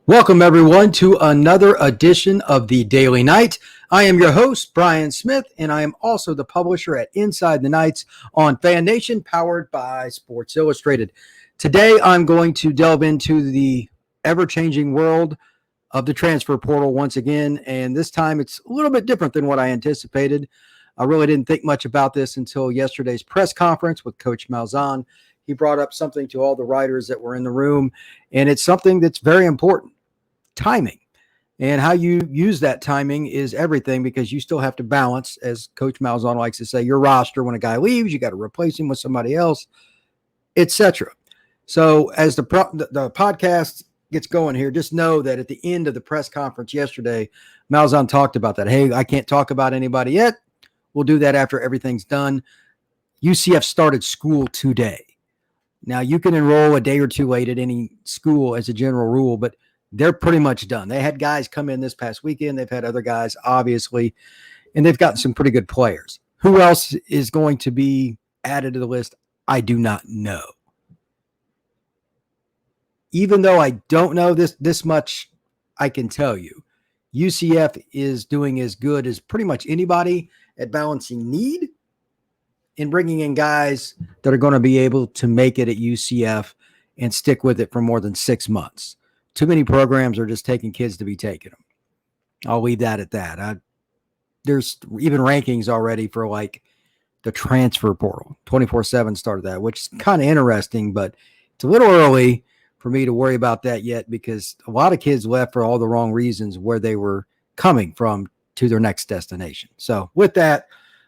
Welcome, everyone, to another edition of the Daily Knight. I am your host, Brian Smith, and I am also the publisher at Inside the Knights on Fan Nation, powered by Sports Illustrated. Today, I'm going to delve into the ever-changing world of the transfer portal once again, and this time it's a little bit different than what I anticipated. I really didn't think much about this until yesterday's press conference with Coach Malzahn. He brought up something to all the writers that were in the room, and it's something that's very important. Timing. And how you use that timing is everything, because you still have to balance, as Coach Malzahn likes to say, your roster. When a guy leaves, you got to replace him with somebody else, etc. So as the podcast gets going here, just know that at the end of the press conference yesterday, Malzahn talked about that. Hey, I can't talk about anybody yet. We'll do that after everything's done. UCF started school today. Now, you can enroll a day or two late at any school as a general rule, but they're pretty much done. They had guys come in this past weekend. They've had other guys, obviously, and they've gotten some pretty good players. Who else is going to be added to the list? I do not know. Even though I don't know this much, I can tell you, UCF is doing as good as pretty much anybody at balancing need and bringing in guys that are going to be able to make it at UCF and stick with it for more than 6 months. Too many programs are just taking kids to be taking them. I'll leave that at that. There's even rankings already for like the transfer portal. 24/7 started that, which is kind of interesting, but it's a little early for me to worry about that yet, because a lot of kids left for all the wrong reasons where they were coming from to their next destination. So with that,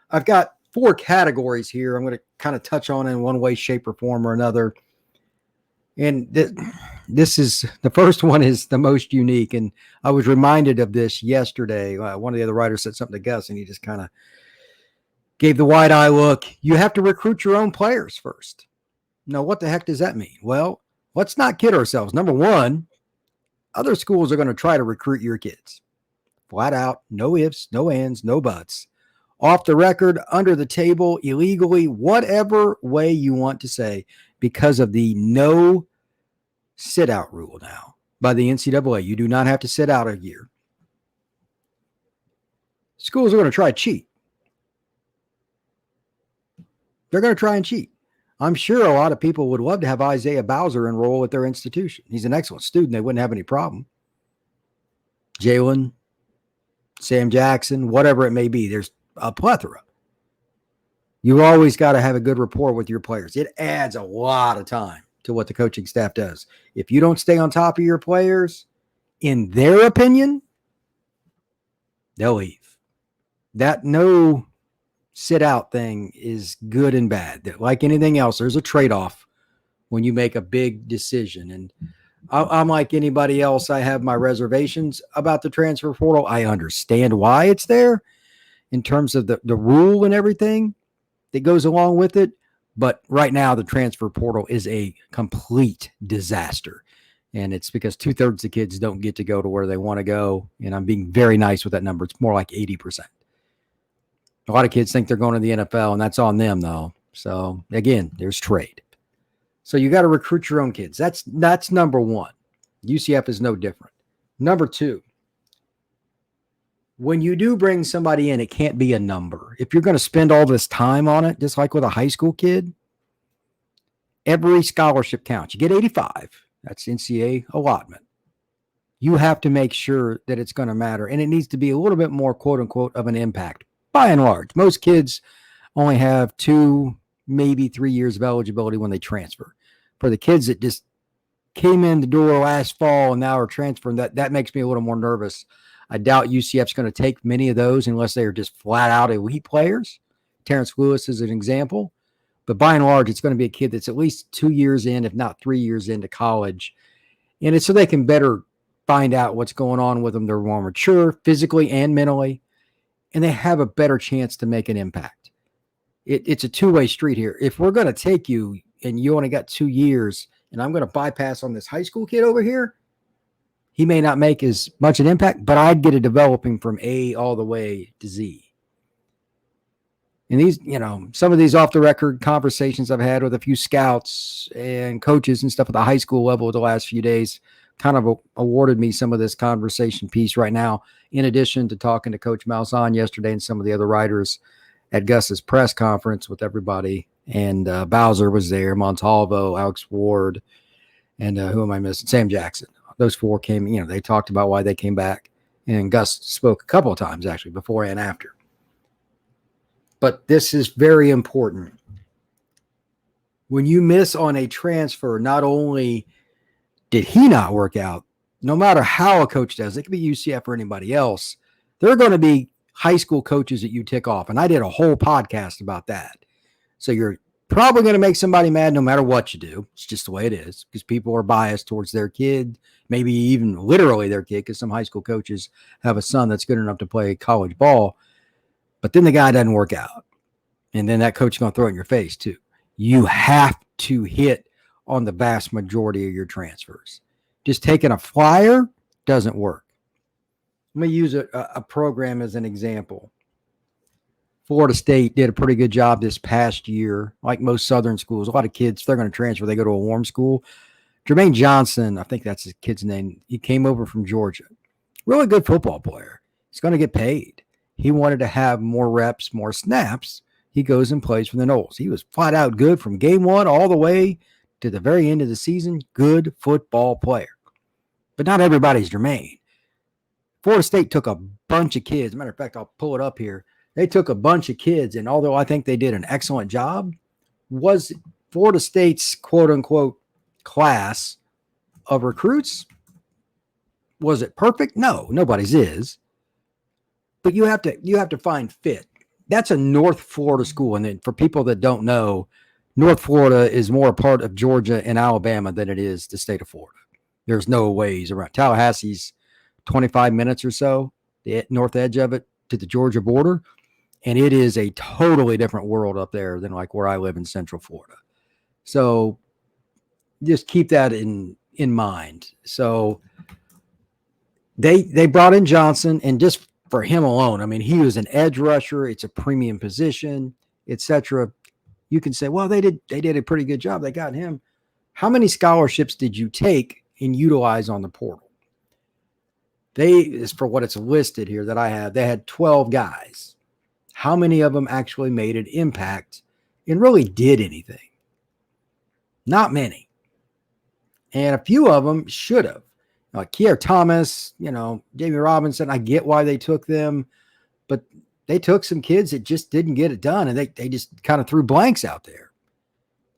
I've got 4 categories here I'm going to kind of touch on in one way, shape, or form or another. And this is the first one is the most unique. And I was reminded of this yesterday. One of the other writers said something to Gus, and he just kind of gave the wide eye look. You have to recruit your own players first. Now, what the heck does that mean? Well, let's not kid ourselves. Number one, other schools are going to try to recruit your kids. Flat out, no ifs, no ands, no buts. Off the record, under the table, illegally, whatever way you want to say, because of the no sit-out rule now by the NCAA. You do not have to sit out a year. Schools are going to try to cheat. They're going to try and cheat. I'm sure a lot of people would love to have Isaiah Bowser enroll at their institution. He's an excellent student. They wouldn't have any problem. Jalen, Sam Jackson, whatever it may be. There's a plethora. You always got to have a good rapport with your players. It adds a lot of time to what the coaching staff does. If you don't stay on top of your players, in their opinion, they'll leave. That no sit out thing is good and bad. Like anything else, there's a trade-off when you make a big decision. And I'm like anybody else. I have my reservations about the transfer portal. I understand why it's there in terms of the rule and everything that goes along with it. But right now, the transfer portal is a complete disaster. And it's because 2/3 of the kids don't get to go to where they want to go. And I'm being very nice with that number. It's more like 80%. A lot of kids think they're going to the NFL, and that's on them, though. So, again, there's trade. So you got to recruit your own kids. That's number one. UCF is no different. Number two, when you do bring somebody in, it can't be a number. If you're going to spend all this time on it, just like with a high school kid, every scholarship counts. You get 85. That's NCAA allotment. You have to make sure that it's going to matter, and it needs to be a little bit more, quote unquote, of an impact. By and large, most kids only have 2, maybe 3 years of eligibility when they transfer. For the kids that just came in the door last fall and now are transferring, that makes me a little more nervous. I doubt UCF's going to take many of those unless they are just flat out elite players. Terrence Lewis is an example. But by and large, it's going to be a kid that's at least 2 years in, if not 3 years into college. And it's so they can better find out what's going on with them. They're more mature physically and mentally, and they have a better chance to make an impact. It's a two-way street here. If we're going to take you and you only got 2 years and I'm going to bypass on this high school kid over here, he may not make as much an impact, but I'd get it developing from A all the way to Z. And these, some of these off-the-record conversations I've had with a few scouts and coaches and stuff at the high school level the last few days kind of awarded me some of this conversation piece right now, in addition to talking to Coach Malzahn yesterday and some of the other writers at Gus's press conference with everybody. And Bowser was there, Montalvo, Alex Ward, and who am I missing? Sam Jackson. Those four came, they talked about why they came back. And Gus spoke a couple of times, actually, before and after. But this is very important. When you miss on a transfer, not only did he not work out, no matter how a coach does, it could be UCF or anybody else, there are going to be high school coaches that you tick off. And I did a whole podcast about that. So you're probably going to make somebody mad no matter what you do. It's just the way it is, because people are biased towards their kid, maybe even literally their kid, because some high school coaches have a son that's good enough to play college ball. But then the guy doesn't work out. And then that coach is going to throw it in your face too. You have to hit on the vast majority of your transfers. Just taking a flyer doesn't work. Let me use a program as an example. Florida State did a pretty good job this past year. Like most Southern schools, a lot of kids, they're going to transfer. They go to a warm school. Jermaine Johnson, I think that's his kid's name. He came over from Georgia. Really good football player. He's going to get paid. He wanted to have more reps, more snaps. He goes and plays for the Noles. He was flat out good from game one all the way to the very end of the season. Good football player. But not everybody's Jermaine. Florida State took a bunch of kids. As a matter of fact, I'll pull it up here. They took a bunch of kids, and although I think they did an excellent job, was Florida State's quote-unquote class of recruits, was it perfect? No, nobody's is. But you have to find fit. That's a North Florida school, and then for people that don't know, North Florida is more a part of Georgia and Alabama than it is the state of Florida. There's no ways around. Tallahassee's 25 minutes or so, the north edge of it, to the Georgia border. And it is a totally different world up there than like where I live in Central Florida. So just keep that in mind. So they brought in Johnson, and just for him alone, I mean, he was an edge rusher. It's a premium position, etc. You can say, well, they did a pretty good job. They got him. How many scholarships did you take and utilize on the portal? Is for what it's listed here that I have. They had 12 guys. How many of them actually made an impact and really did anything? Not many. And a few of them should have. Like Kier Thomas, Jamie Robinson, I get why they took them, but they took some kids that just didn't get it done, and they just kind of threw blanks out there.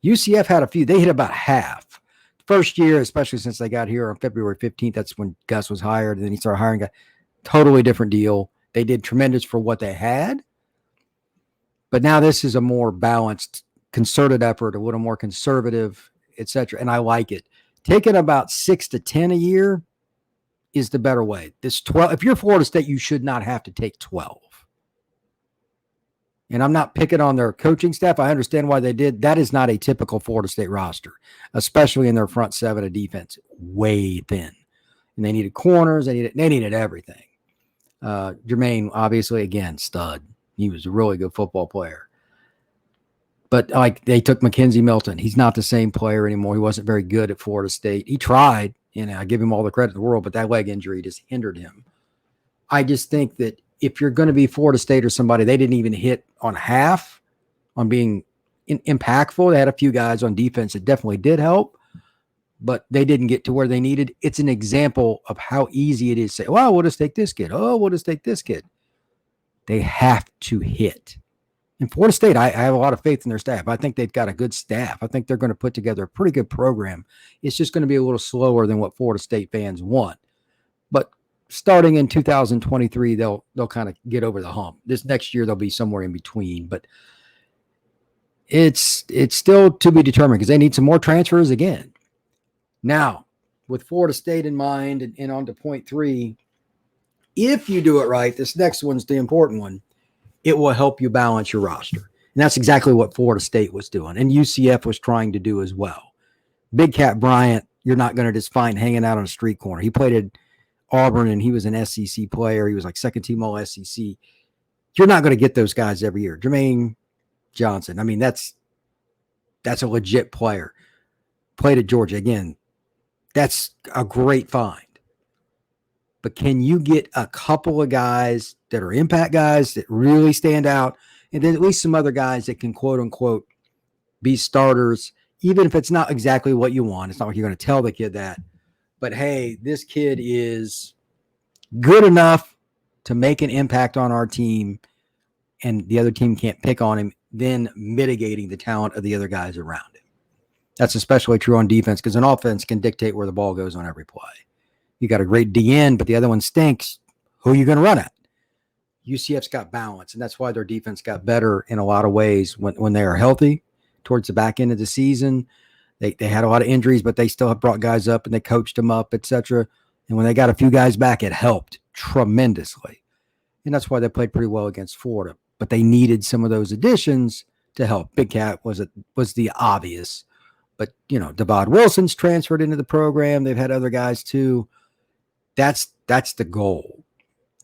UCF had a few. They hit about half. First year, especially since they got here on February 15th, that's when Gus was hired, and then he started hiring a totally different deal. They did tremendous for what they had. But now this is a more balanced, concerted effort, a little more conservative, etc. And I like it. Taking about 6 to 10 a year is the better way. This 12, if you're Florida State, you should not have to take 12. And I'm not picking on their coaching staff. I understand why they did. That is not a typical Florida State roster, especially in their front seven of defense. Way thin. And they needed corners. They needed everything. Jermaine, obviously, again, stud. He was a really good football player. But like they took Mackenzie Milton. He's not the same player anymore. He wasn't very good at Florida State. He tried, I give him all the credit in the world, but that leg injury just hindered him. I just think that if you're going to be Florida State or somebody, they didn't even hit on half on being impactful. They had a few guys on defense that definitely did help, but they didn't get to where they needed. It's an example of how easy it is to say, well, we'll just take this kid. Oh, we'll just take this kid. They have to hit. In Florida State, I have a lot of faith in their staff. I think they've got a good staff. I think they're going to put together a pretty good program. It's just going to be a little slower than what Florida State fans want. But starting in 2023, they'll kind of get over the hump. This next year, they'll be somewhere in between. But it's still to be determined because they need some more transfers again. Now, with Florida State in mind and on to point 3, if you do it right, this next one's the important one. It will help you balance your roster. And that's exactly what Florida State was doing. And UCF was trying to do as well. Big Cat Bryant, you're not going to just find hanging out on a street corner. He played at Auburn, and he was an SEC player. He was like second team all SEC. You're not going to get those guys every year. Jermaine Johnson, I mean, that's a legit player. Played at Georgia. Again, That's a great find. But can you get a couple of guys that are impact guys that really stand out, and then at least some other guys that can quote unquote be starters, even if it's not exactly what you want? It's not like you're going to tell the kid that, but hey, this kid is good enough to make an impact on our team, and the other team can't pick on him, then mitigating the talent of the other guys around him. That's especially true on defense, because an offense can dictate where the ball goes on every play. You got a great DN, but the other one stinks. Who are you going to run at? UCF's got balance, and that's why their defense got better in a lot of ways when they are healthy towards the back end of the season. They had a lot of injuries, but they still have brought guys up and they coached them up, etc. And when they got a few guys back, it helped tremendously. And that's why they played pretty well against Florida. But they needed some of those additions to help. Big Cat was the obvious. But, Devod Wilson's transferred into the program. They've had other guys too. That's the goal.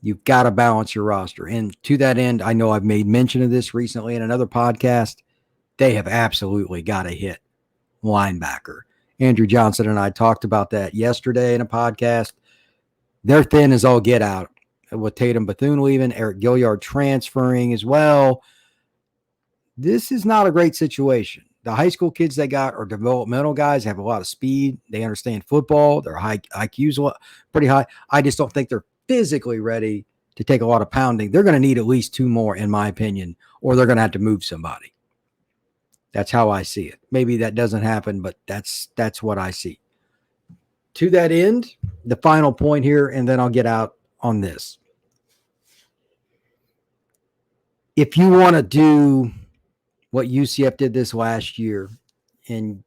You've got to balance your roster. And to that end, I know I've made mention of this recently in another podcast. They have absolutely got to hit linebacker. Andrew Johnson and I talked about that yesterday in a podcast. They're thin as all get out with Tatum Bethune leaving, Eric Gilliard transferring as well. This is not a great situation. The high school kids they got are developmental guys, have a lot of speed. They understand football. Their IQ's pretty high. I just don't think they're physically ready to take a lot of pounding. They're going to need at least two more, in my opinion, or they're going to have to move somebody. That's how I see it. Maybe that doesn't happen, but that's what I see. To that end, the final point here, and then I'll get out on this. If you want to do what UCF did this last year and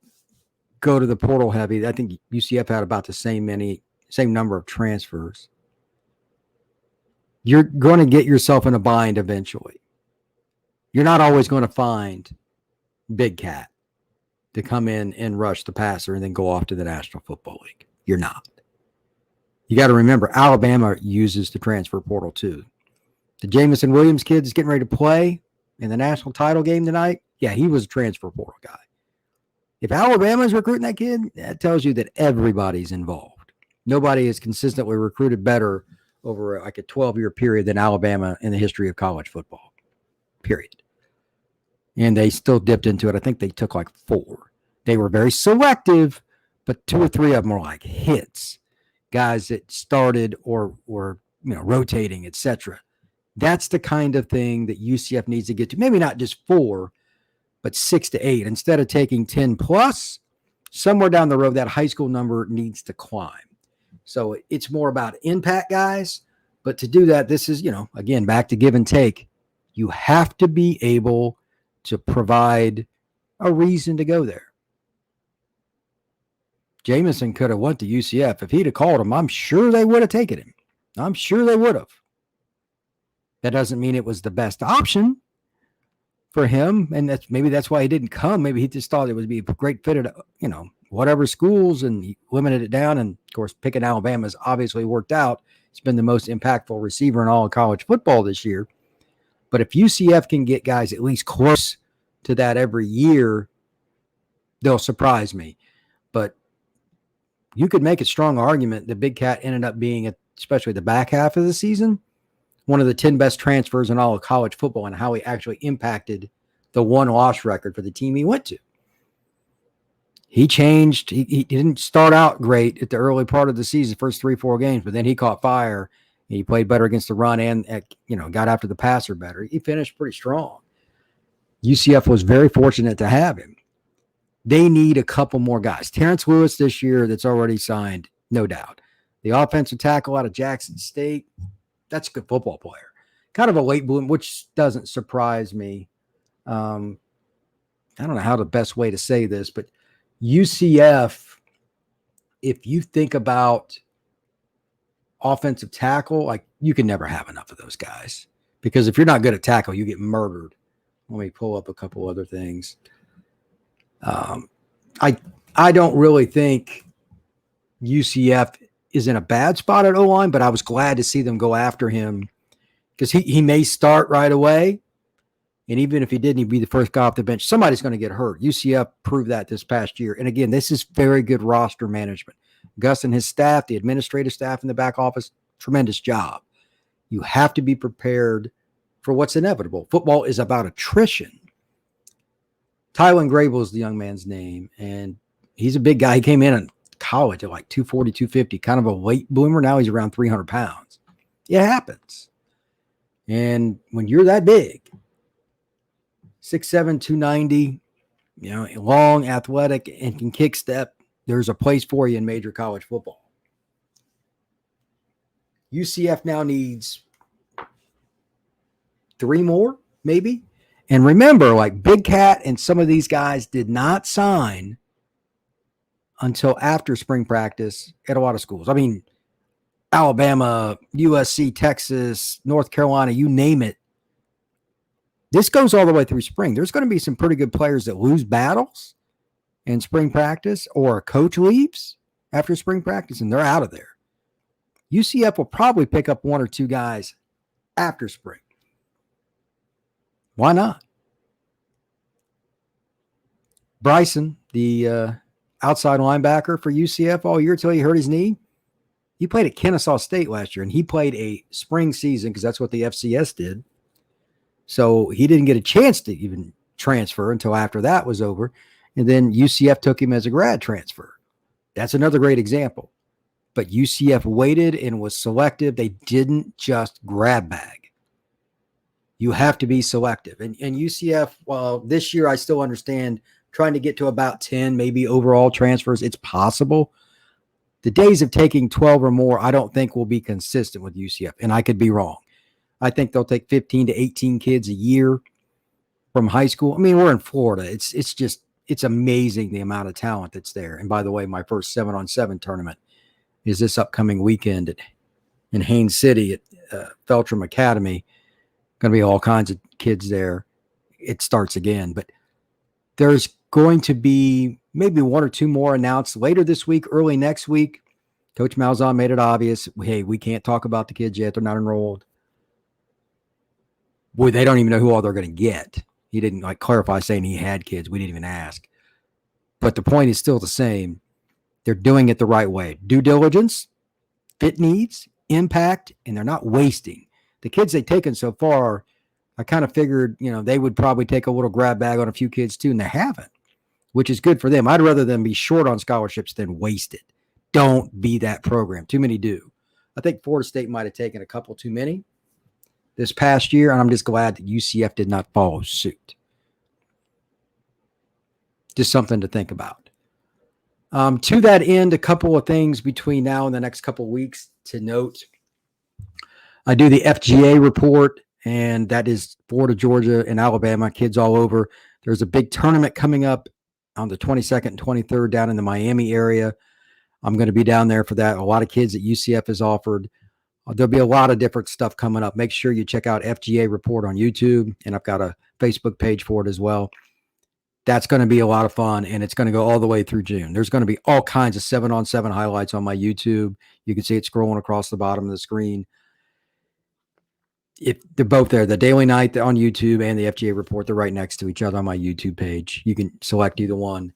go to the portal heavy, I think UCF had about the same number of transfers. You're going to get yourself in a bind eventually. You're not always going to find Big Cat to come in and rush the passer and then go off to the National Football League. You're not. You got to remember, Alabama uses the transfer portal too. The Jamison Williams kid is getting ready to play in the national title game tonight. Yeah, he was a transfer portal guy. If Alabama's recruiting that kid, that tells you that everybody's involved. Nobody has consistently recruited better over like a 12-year period than Alabama in the history of college football, period. And they still dipped into it. I think they took like 4. They were very selective, but 2 or 3 of them were like hits, guys that started or were rotating, etc. That's the kind of thing that UCF needs to get to. Maybe not just 4, but 6 to 8. Instead of taking 10 plus, somewhere down the road, that high school number needs to climb. So it's more about impact guys. But to do that, this is, again, back to give and take. You have to be able to provide a reason to go there. Jamison could have went to UCF. If he'd have called him, I'm sure they would have taken him. I'm sure they would have. That doesn't mean it was the best option for him, and maybe that's why he didn't come. Maybe he just thought it would be a great fit at whatever schools, and he limited it down. And of course, picking Alabama has obviously worked out. He's been the most impactful receiver in all of college football this year. But if UCF can get guys at least close to that every year, they'll surprise me. But you could make a strong argument that Big Cat ended up being, especially the back half of the season, one of the 10 best transfers in all of college football, and how he actually impacted the one-loss record for the team he went to. He changed. He didn't start out great at the early part of the season, first 3-4 games, but then he caught fire. He played better against the run and got after the passer better. He finished pretty strong. UCF was very fortunate to have him. They need a couple more guys. Terrence Lewis this year that's already signed, no doubt. The offensive tackle out of Jackson State, that's a good football player. Kind of a late bloom, which doesn't surprise me. I don't know how the best way to say this, but UCF, if you think about offensive tackle, like, you can never have enough of those guys, because if you're not good at tackle, you get murdered. Let me pull up a couple other things. I don't really think UCF is in a bad spot at O-line, but I was glad to see them go after him, because he may start right away. And even if he didn't, he'd be the first guy off the bench. Somebody's going to get hurt. UCF proved that this past year. And again, this is very good roster management. Gus and his staff, the administrative staff in the back office, tremendous job. You have to be prepared for what's inevitable. Football is about attrition. Tylen Grable is the young man's name, and he's a big guy. He came in college at like 240, 250, kind of a late bloomer. Now he's around 300 pounds. It happens. And when you're that big, 6'7", 290, long, athletic, and can kick step, there's a place for you in major college football. UCF now needs 3 more, maybe. And remember, like Big Cat and some of these guys did not sign until after spring practice at a lot of schools. I mean, Alabama, USC, Texas, North Carolina, you name it. This goes all the way through spring. There's going to be some pretty good players that lose battles in spring practice, or a coach leaves after spring practice and they're out of there. UCF will probably pick up 1 or 2 guys after spring. Why not? Bryson, the outside linebacker for UCF all year till he hurt his knee. He played at Kennesaw State last year, and he played a spring season because that's what the FCS did. So he didn't get a chance to even transfer until after that was over. And then UCF took him as a grad transfer. That's another great example. But UCF waited and was selective. They didn't just grab bag. You have to be selective. And UCF, well, this year I still understand trying to get to about 10, maybe overall transfers. It's possible. The days of taking 12 or more, I don't think will be consistent with UCF. And I could be wrong. I think they'll take 15 to 18 kids a year from high school. I mean, we're in Florida. It's amazing the amount of talent that's there. And by the way, my first 7-on-7 tournament is this upcoming weekend in Haines City at Feltram Academy. Going to be all kinds of kids there. It starts again, but there's going to be maybe 1 or 2 more announced later this week, early next week. Coach Malzahn made it obvious. Hey, we can't talk about the kids yet. They're not enrolled. Boy, they don't even know who all they're going to get. He didn't clarify saying he had kids. We didn't even ask. But the point is still the same. They're doing it the right way. Due diligence, fit needs, impact, and they're not wasting. The kids they've taken so far, I kind of figured, they would probably take a little grab bag on a few kids too, and they haven't, which is good for them. I'd rather them be short on scholarships than wasted. Don't be that program. Too many do. I think Florida State might have taken a couple too many this past year, and I'm just glad that UCF did not follow suit. Just something to think about. To that end, a couple of things between now and the next couple of weeks to note. I do the FGA report, and that is Florida, Georgia, and Alabama, kids all over. There's a big tournament coming up on the 22nd and 23rd down in the Miami area. I'm going to be down there for that. A lot of kids that UCF has offered. There'll be a lot of different stuff coming up. Make sure you check out FGA Report on YouTube, and I've got a Facebook page for it as well. That's going to be a lot of fun, and it's going to go all the way through June. There's going to be all kinds of 7-on-7 highlights on my YouTube. You can see it scrolling across the bottom of the screen. If they're both there, the Daily Night on YouTube and the FGA Report, they're right next to each other on my YouTube page. You can select either one,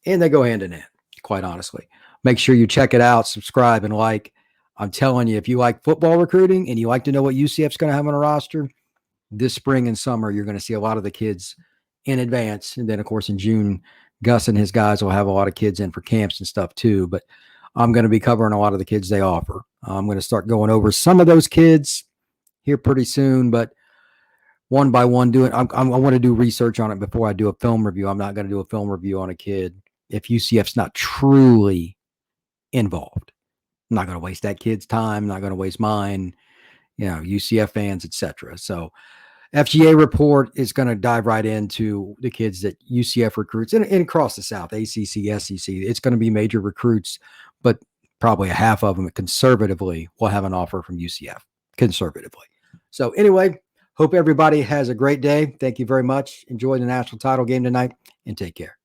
and they go hand in hand, quite honestly. Make sure you check it out, subscribe, and like. I'm telling you, if you like football recruiting and you like to know what UCF's going to have on a roster, this spring and summer, you're going to see a lot of the kids in advance. And then, of course, in June, Gus and his guys will have a lot of kids in for camps and stuff too. But I'm going to be covering a lot of the kids they offer. I'm going to start going over some of those kids here pretty soon, but one by one I want to do research on it before I do a film review. I'm not going to do a film review on a kid if UCF's not truly involved. I'm not going to waste that kid's time. I'm not going to waste mine, UCF fans, etc. So FGA Report is going to dive right into the kids that UCF recruits and across the South, ACC, SEC. It's going to be major recruits, but probably a half of them conservatively will have an offer from UCF conservatively. So anyway, hope everybody has a great day. Thank you very much. Enjoy the national title game tonight and take care.